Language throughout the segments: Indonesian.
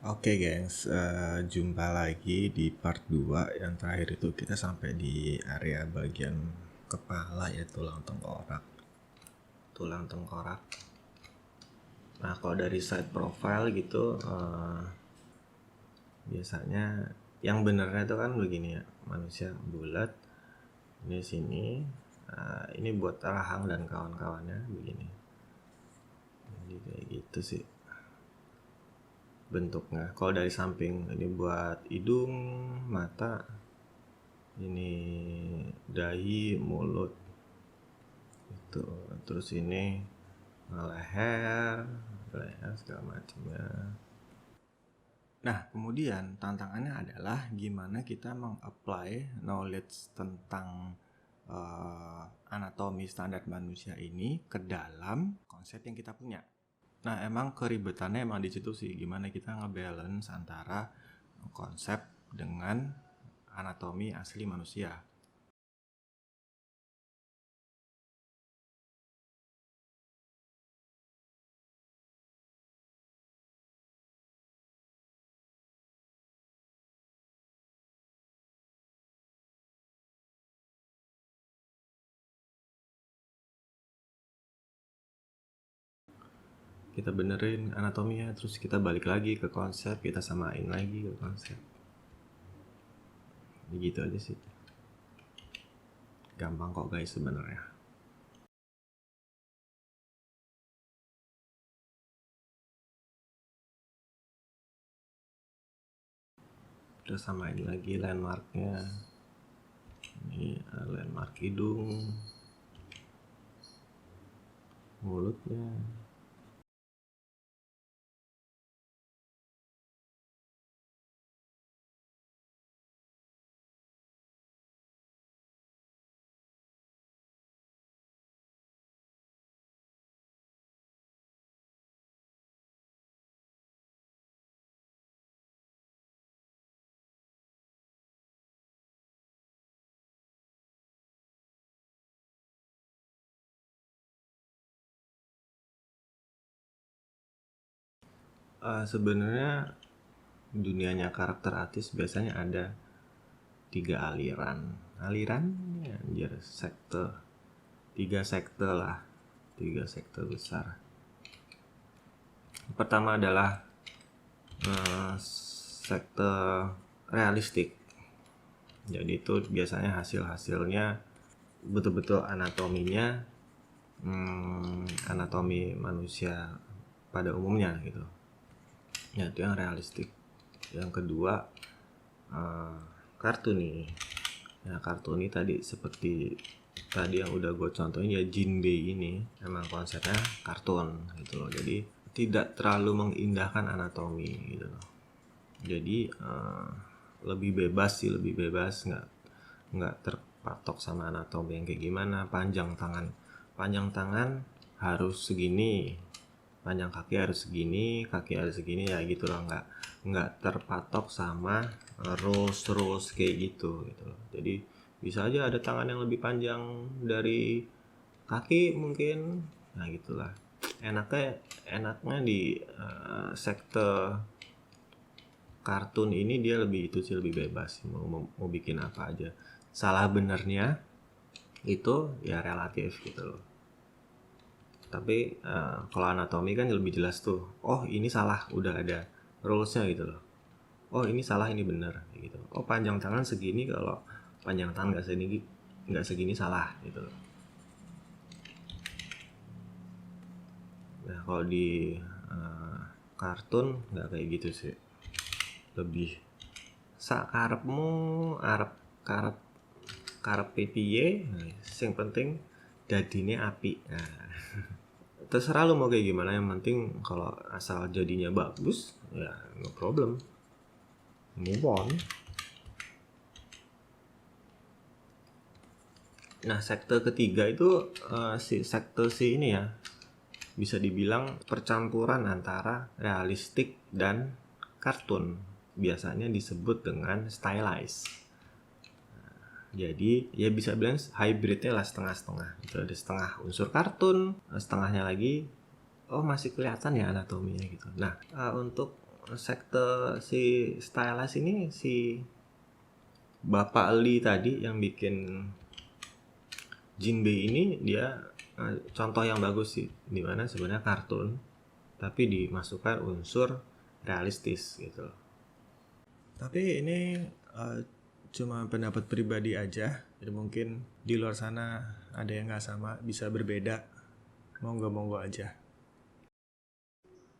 Oke gengs, jumpa lagi di part 2. Yang terakhir itu kita sampai di area bagian kepala ya, tulang tengkorak. Nah kalau dari side profile gitu, biasanya yang benernya itu kan begini ya, manusia bulat ini sini, ini buat rahang dan kawan-kawannya begini. Jadi kayak gitu sih bentuknya. Kalau dari samping ini buat hidung, mata, ini dahi, mulut itu, terus ini leher segala macamnya. Nah kemudian tantangannya adalah gimana kita meng-apply knowledge tentang anatomi standar manusia ini ke dalam konsep yang kita punya. Nah emang keribetannya emang di situ sih, gimana kita ngebalance antara konsep dengan anatomi asli manusia. Kita benerin anatominya, terus kita balik lagi ke konsep, kita samain lagi ke konsep. Gitu aja sih, gampang kok guys sebenarnya. Kita samain lagi landmarknya. Ini landmark hidung, mulutnya. Sebenarnya dunianya karakter artis biasanya ada 3 aliran ya, anjir, sekte, 3 sekte lah, 3 sekte besar. Pertama adalah sekte realistik. Jadi itu biasanya hasilnya betul-betul anatominya anatomi manusia pada umumnya gitu ya, itu yang realistik. Yang kedua kartuni ya, kartuni tadi seperti tadi yang udah gue contohin ya, Jinbei ini emang konsepnya kartun gitu loh, jadi tidak terlalu mengindahkan anatomi gitu loh. Jadi lebih bebas, nggak terpatok sama anatomi yang kayak gimana, panjang tangan harus segini, panjang kaki harus segini ya gitu loh, nggak terpatok sama rules kayak gitu loh. Jadi bisa aja ada tangan yang lebih panjang dari kaki mungkin, nah gitulah. Enaknya di sekte kartun ini dia lebih itu sih, lebih bebas, mau bikin apa aja. Salah benernya itu ya relatif gitu loh. Tapi kalau anatomi kan lebih jelas tuh, oh ini salah, udah ada rulesnya gitu loh. Oh ini salah, ini bener gitu. Oh panjang tangan segini, kalau panjang tangan nggak segini salah gitu loh. Nah kalau di kartun nggak kayak gitu sih, lebih sakarepmu karep piye, sing penting dadine apik. Nah, terserah lu mau kayak gimana, yang penting kalau asal jadinya bagus ya no problem, move on. Nah sekte ketiga itu sekte ini ya, bisa dibilang percampuran antara realistik dan kartun, biasanya disebut dengan stylized. Jadi ya bisa bilang hybridnya lah, setengah-setengah gitu. Ada setengah unsur kartun, setengahnya lagi masih kelihatan ya anatominya gitu. Nah untuk sekte si stylist ini, si Bapak Lee tadi yang bikin Jinbei ini, dia contoh yang bagus sih, dimana sebenarnya kartun tapi dimasukkan unsur realistis gitu. Tapi ini cuma pendapat pribadi aja, jadi mungkin di luar sana ada yang nggak sama, bisa berbeda, monggo aja.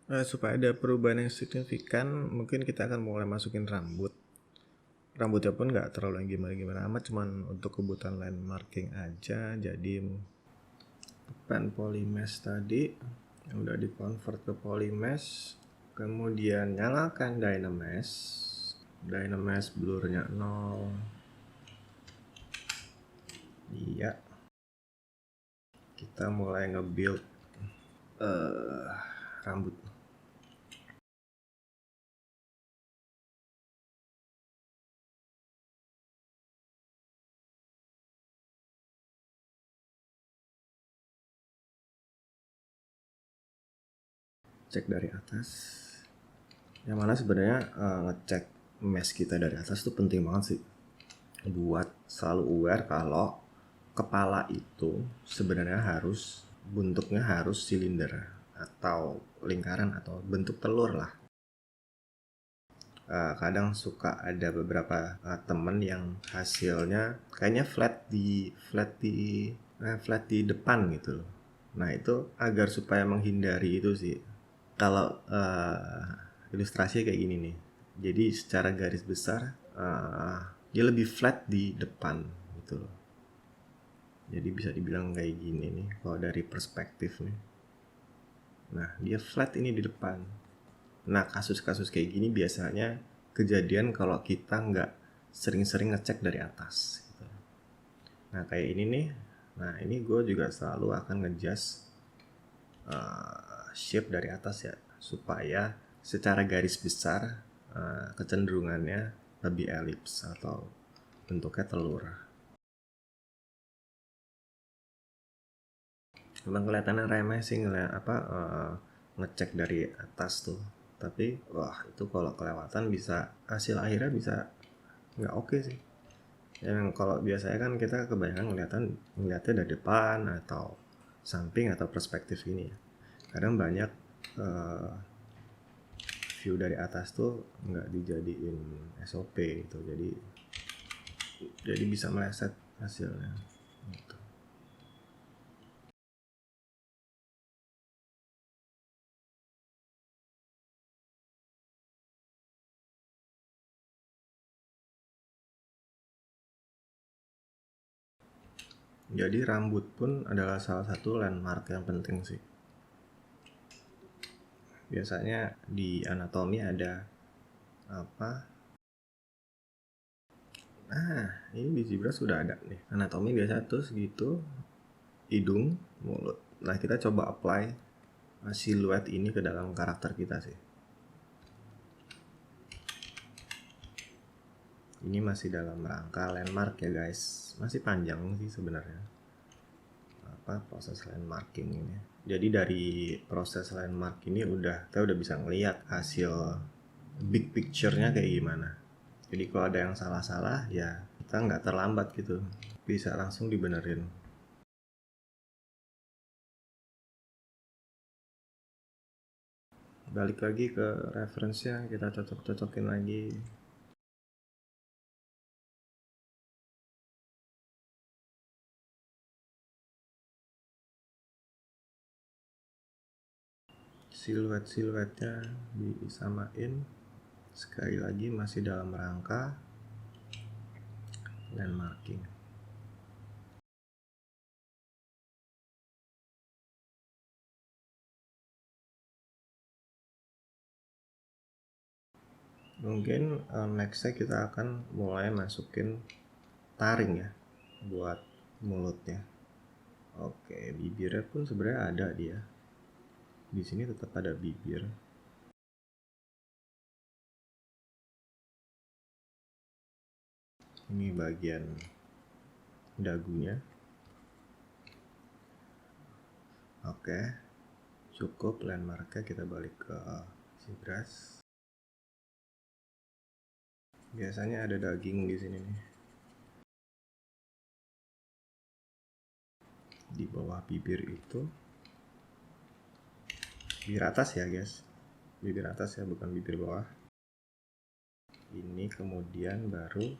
Supaya ada perubahan yang signifikan, mungkin kita akan mulai masukin rambutnya pun nggak terlalu yang gimana amat, cuman untuk kebutuhan line marking aja. Jadi pen polymesh tadi yang udah dikonvert ke polymesh, kemudian nyalakan Dynamesh blurnya 0. Iya, kita mulai nge-build rambut. Cek dari atas, yang mana sebenarnya ngecek mesh kita dari atas itu penting banget sih, buat selalu aware kalau kepala itu sebenarnya bentuknya harus silinder atau lingkaran atau bentuk telur lah. Kadang suka ada beberapa temen yang hasilnya kayaknya flat di depan gitu loh. Nah itu agar supaya menghindari itu sih, kalau ilustrasinya kayak gini nih, jadi secara garis besar dia lebih flat di depan gitu loh. Jadi bisa dibilang kayak gini nih kalau dari perspektif nih. Nah dia flat ini di depan. Nah kasus-kasus kayak gini biasanya kejadian kalau kita nggak sering-sering ngecek dari atas gitu. Nah kayak ini nih, nah ini gue juga selalu akan ngejust shape dari atas ya, supaya secara garis besar kecenderungannya lebih elips atau bentuknya telur. Memang kelihatannya remeh sih ngecek dari atas tuh, tapi wah itu kalau kelewatan bisa hasil akhirnya bisa nggak oke sih. Yang kalau biasanya kan kita kebanyakan ngeliatnya dari depan atau samping atau perspektif ini ya. Kadang banyak view dari atas tuh nggak dijadiin SOP gitu, jadi bisa meleset hasilnya gitu. Jadi rambut pun adalah salah satu landmark yang penting sih. Biasanya di anatomi ada apa? Ini di zebra sudah ada nih. Anatomi biasa tuh segitu, hidung, mulut. Nah, kita coba apply siluet ini ke dalam karakter kita sih. Ini masih dalam rangka landmark ya guys. Masih panjang sih sebenarnya proses landmarking ini. Jadi dari proses landmark ini kita udah bisa ngelihat hasil big picture-nya kayak gimana. Jadi kalau ada yang salah-salah ya kita nggak terlambat gitu, bisa langsung dibenerin. Balik lagi ke reference-nya, kita cocok-cocokin lagi. Siluet-siluetnya disamain. Sekali lagi masih dalam rangka landmarking. Mungkin nextnya kita akan mulai masukin taring ya buat mulutnya. Oke, bibirnya pun sebenarnya ada dia. Di sini tetap ada bibir. Ini bagian dagunya. Oke, cukup landmarknya, kita balik ke si brush. Biasanya ada daging di sini nih. Di bawah bibir itu, bibir atas ya guys, bibir atas ya, bukan bibir bawah. Ini kemudian baru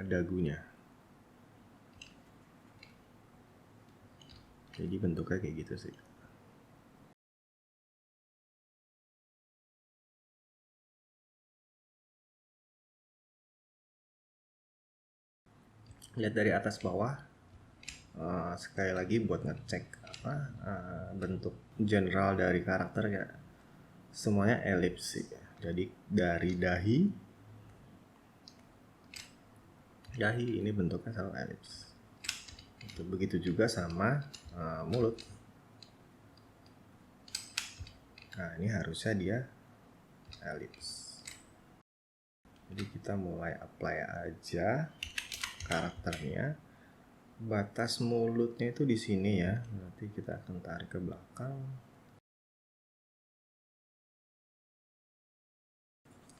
dagunya. Jadi bentuknya kayak gitu sih. Lihat dari atas bawah, sekali lagi buat ngecek bentuk general dari karakter ya, semuanya elips sih. Jadi dari dahi ini bentuknya selalu elips. Begitu juga sama mulut. Nah ini harusnya dia elips. Jadi kita mulai apply aja karakternya. Batas mulutnya itu di sini ya. Nanti kita akan tarik ke belakang.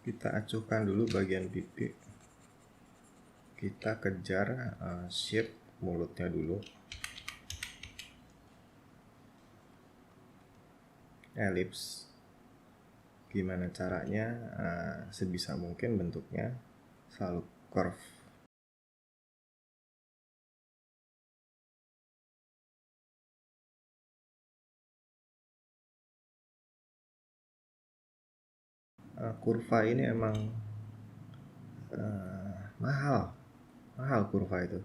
Kita acuhkan dulu bagian pipi. Kita kejar shape mulutnya dulu. Elips. Gimana caranya? Sebisa mungkin bentuknya selalu curve. Kurva ini emang mahal kurva itu.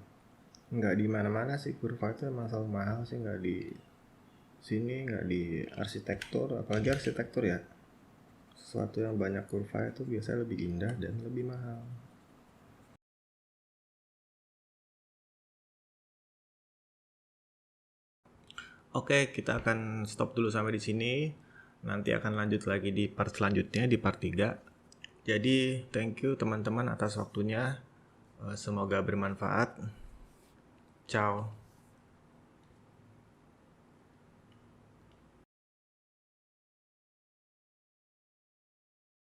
Nggak di mana-mana sih kurva itu emang selalu mahal sih, nggak di sini, nggak di arsitektur, apalagi arsitektur ya. Sesuatu yang banyak kurva itu biasanya lebih indah dan lebih mahal. Oke, kita akan stop dulu sampai di sini. Nanti akan lanjut lagi di part selanjutnya, di part 3. Jadi, thank you teman-teman atas waktunya. Semoga bermanfaat. Ciao.